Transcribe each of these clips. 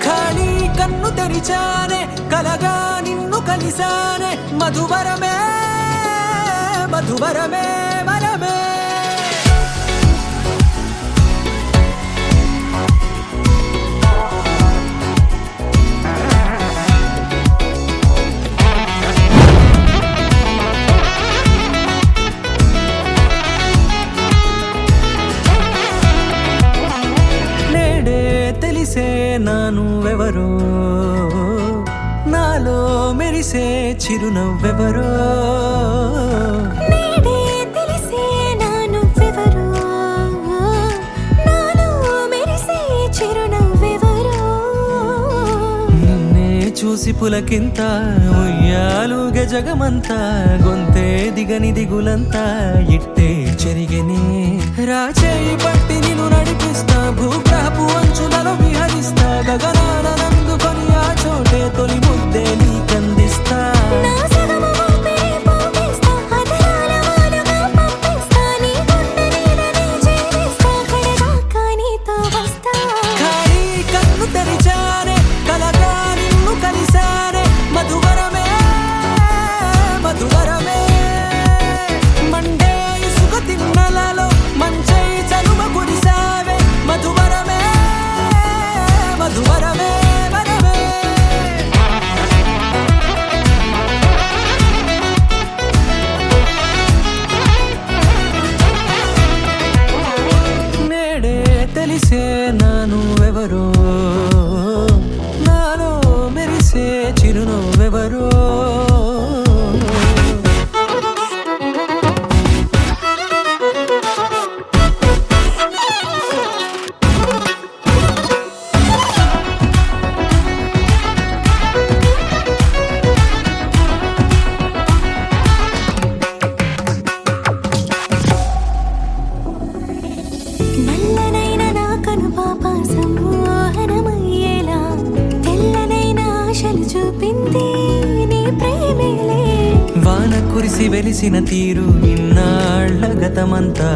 ఖాళీ కన్ను తెరిచానే కలగా నిన్ను కలిసానే మధువరమే మధువరమే వరమే తెలిసే నానువెవరో నాలో మెరిసే చిరునవ్వెవరో నేడే తెలిసే నానువెవరో నాలో మెరిసే చిరునవ్వెవరో నిన్నే చూసి పులకింత ఉయ్యాలుగ జగమంతా గొంతే దిగని దిగులంతా ఇట్టే చెరిగెనే రాచేయి పట్టి నిన్ను నడిపిస్తా భూగ్రహపు అంచులలో విహరిస్తా గగనాన నందుకొని ఆ చోటే తొలి ముద్దే నీకందిస్తా నా సగము ఊపిరి పోగిస్తా అధరాల వాలుగా పంపిస్తా నీ గుండె నీడనే చేరిస్తా కడదాకా నీతో వస్తా ఖాళీ కన్ను తెరిచానే కలగా నిన్ను కలిసానే మధువరమే మధువరమే మండే ఇసుక తిన్నలలో మంచై చలువ కురిసావే మధువరమే మధువరమే వరమే నేడే తెలిసే నానువెవరో నాలో మెరిసే చిరునవ్వెవరో నల్లనైన నా కనుపాప సమ్మోహనమయ్యేలా తెల్లనైన ఆశలు చూపింది నీ ప్రేమేలే వాన కురిసి వెలిసిన తీరు ఇన్నాళ్ల గతమంతా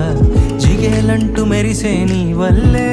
జిగేలంటూ మెరిసే నీ వల్లే